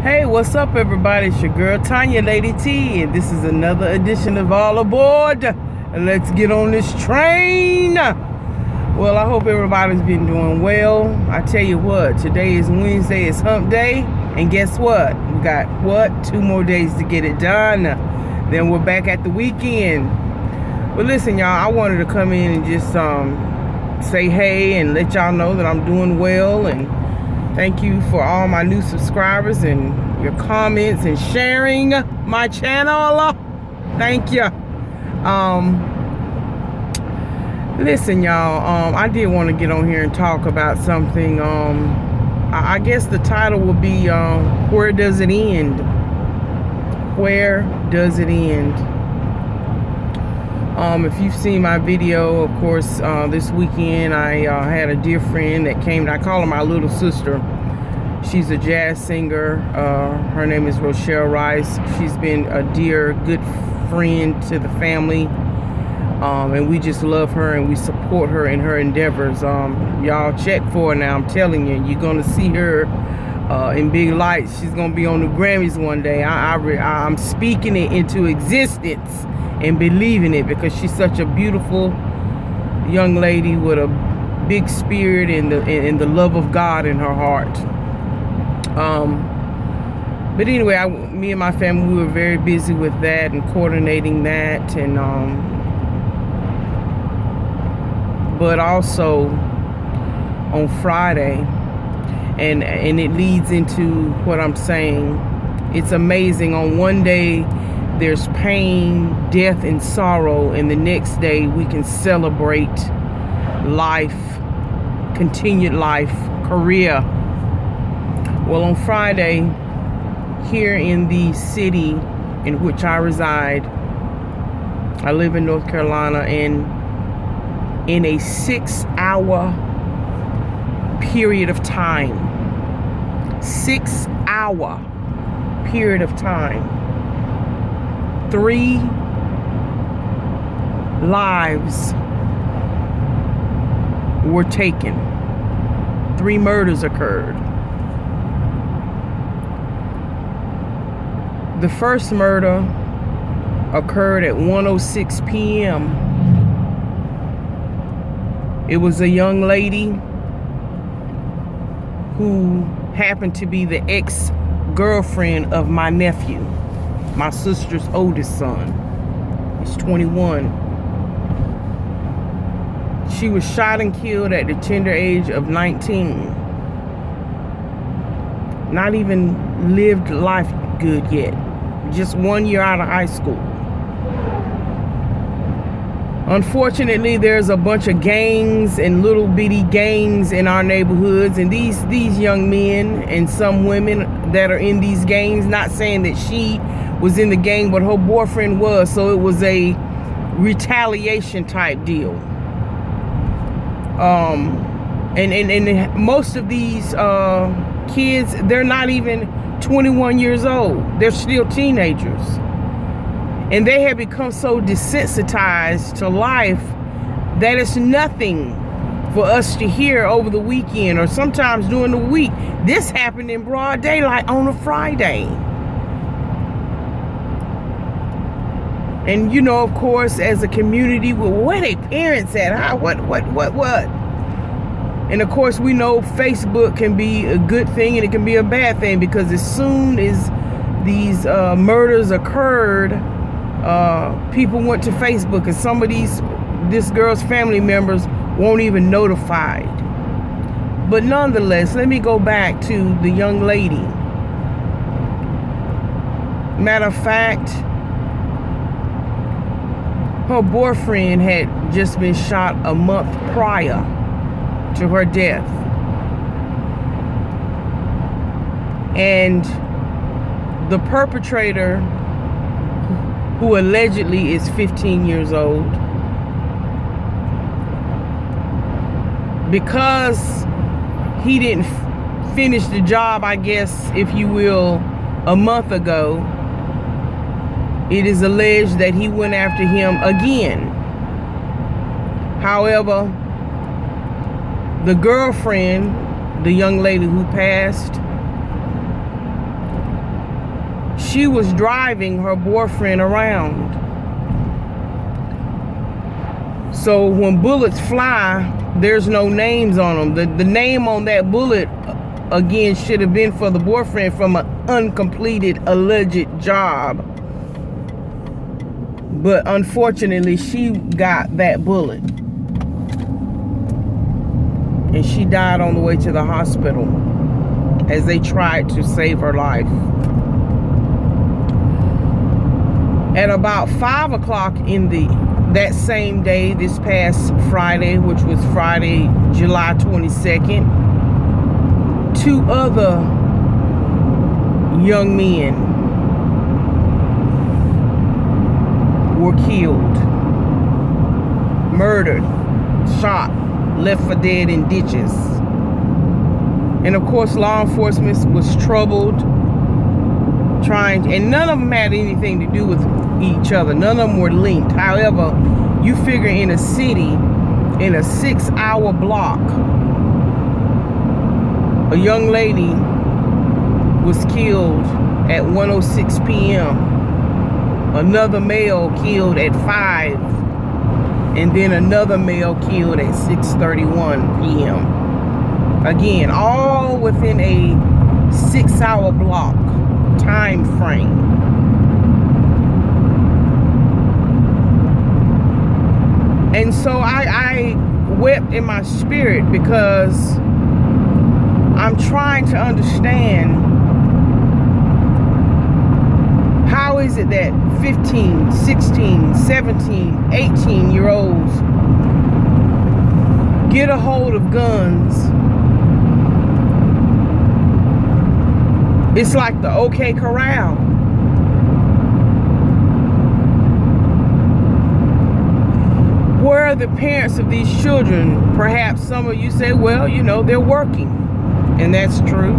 Hey, what's up, everybody? It's your girl Tanya, Lady T, and this is another edition of All Aboard. Let's get on this train. Well, I hope everybody's been doing well. I tell you what, today is Wednesday, it's hump day, and guess what? We got 2 more days to get it done. Then we're back at the weekend. But listen, y'all, I wanted to come in and just say hey and let y'all know that I'm doing well, and thank you for all my new subscribers and your comments and sharing my channel. Thank you. Listen, y'all, I did want to get on here and talk about something. I guess the title will be where does it end? Where does it end? If you've seen my video, of course, this weekend I had a dear friend that came. I call her my little sister. She's a jazz singer. Her name is Rochelle Rice. She's been a dear, good friend to the family, and we just love her and we support her in her endeavors. Y'all check for her now. I'm telling you, you're gonna see her in big lights. She's gonna be on the Grammys one day. I'm speaking it into existence and believing it, because she's such a beautiful young lady with a big spirit and the love of God in her heart. But anyway, me and my family, we were very busy with that and coordinating that, and but also on Friday, and it leads into what I'm saying. It's amazing. On one day there's pain, death, and sorrow, and the next day we can celebrate life, continued life, career. Well, on Friday, here in the city in which I reside, I live in North Carolina, and in a 6-hour period of time, 6-hour period of time, 3 lives were taken. 3 murders occurred. The first murder occurred at 1:06 p.m. It was a young lady who happened to be the ex-girlfriend of my nephew, my sister's oldest son. He's 21. She was shot and killed at the tender age of 19. Not even lived life good yet. Just 1 year out of high school. Unfortunately, there's a bunch of gangs and little bitty gangs in our neighborhoods, and these young men and some women that are in these gangs, not saying that she was in the gang, but her boyfriend was, so it was a retaliation type deal. And most of these kids, they're not even 21 years old. They're still teenagers, and they have become so desensitized to life that it's nothing for us to hear over the weekend or sometimes during the week. This happened in broad daylight on a Friday. And you know, of course, as a community, well, where they parents at? Huh? What? And of course, we know Facebook can be a good thing and it can be a bad thing, because as soon as these murders occurred, people went to Facebook, and some of this girl's family members weren't even notified. But nonetheless, let me go back to the young lady. Matter of fact, her boyfriend had just been shot a month prior to her death. And the perpetrator, who allegedly is 15 years old, because he didn't finish the job, I guess, if you will, a month ago, it is alleged that he went after him again. However, the girlfriend, the young lady who passed, she was driving her boyfriend around. So when bullets fly, there's no names on them. The name on that bullet, again, should have been for the boyfriend from an uncompleted alleged job. But unfortunately, she got that bullet. And she died on the way to the hospital as they tried to save her life. At about 5 o'clock that same day, this past Friday, which was Friday, July 22nd, 2 other young men were killed, murdered, shot, left for dead in ditches. And of course, law enforcement was troubled, and none of them had anything to do with each other. None of them were linked. However, you figure in a city, in a 6-hour block, a young lady was killed at 1:06 p.m. Another male killed at 5, and then another male killed at 6:31 p.m. Again, all within a 6-hour block time frame. And so I wept in my spirit, because I'm trying to understand, how is it that 15, 16, 17, 18-year-olds get a hold of guns? It's like the OK Corral. Where are the parents of these children? Perhaps some of you say, well, they're working. And that's true.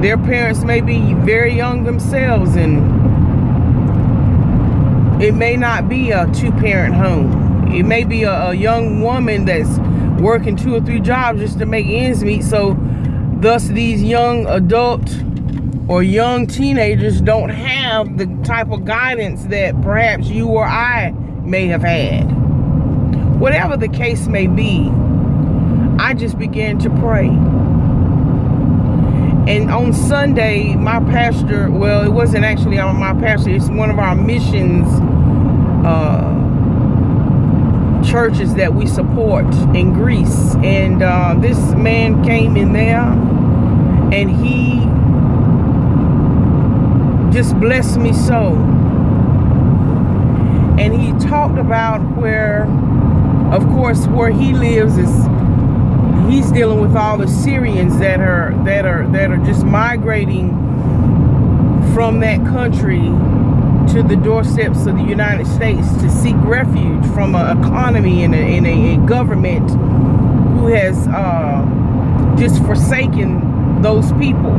Their parents may be very young themselves, and it may not be a 2-parent home. It may be a young woman that's working 2 or 3 jobs just to make ends meet. So thus these young adult or young teenagers don't have the type of guidance that perhaps you or I may have had. Whatever the case may be, I just began to pray. And on Sunday, my pastor, well, it wasn't actually my pastor, it's one of our missions churches that we support in Greece. And this man came in there, and he just blessed me so. And he talked about where, of course, where he lives is, he's dealing with all the Syrians that are just migrating from that country to the doorsteps of the United States to seek refuge from an economy and a government who has just forsaken those people.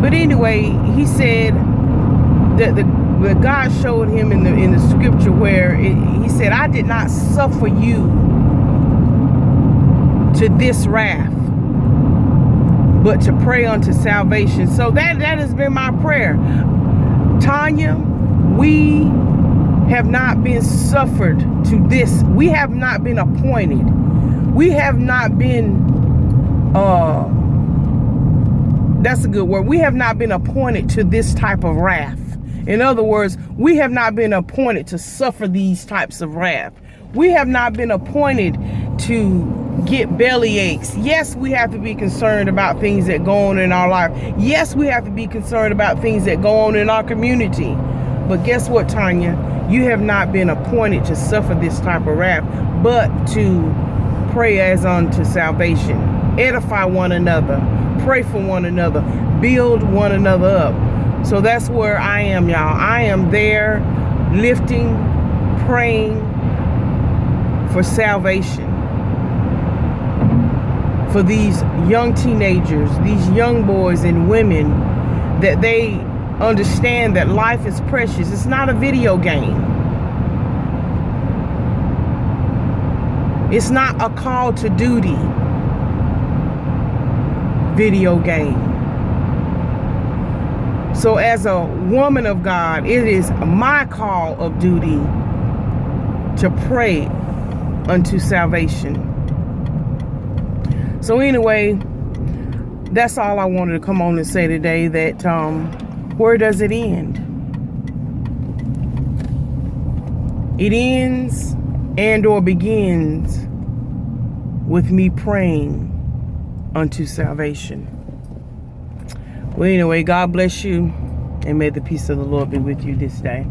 But anyway, he said that the God showed him in the scripture where he said, I did not suffer you to this wrath, but to pray unto salvation. So that has been my prayer. Tanya, we have not been suffered to this. We have not been appointed. We have not been, that's a good word. We have not been appointed to this type of wrath. In other words, we have not been appointed to suffer these types of wrath. We have not been appointed to get belly aches. Yes, we have to be concerned about things that go on in our life. Yes, we have to be concerned about things that go on in our community. But guess what, Tanya? You have not been appointed to suffer this type of wrath, but to pray as unto salvation. Edify one another. Pray for one another. Build one another up. So that's where I am, y'all. I am there lifting, praying for salvation for these young teenagers, these young boys and women, that they understand that life is precious. It's not a video game. It's not a call to duty video game. So as a woman of God, it is my call of duty to pray unto salvation. So anyway, that's all I wanted to come on and say today, that where does it end? It ends and or begins with me praying unto salvation. Well, anyway, God bless you, and may the peace of the Lord be with you this day.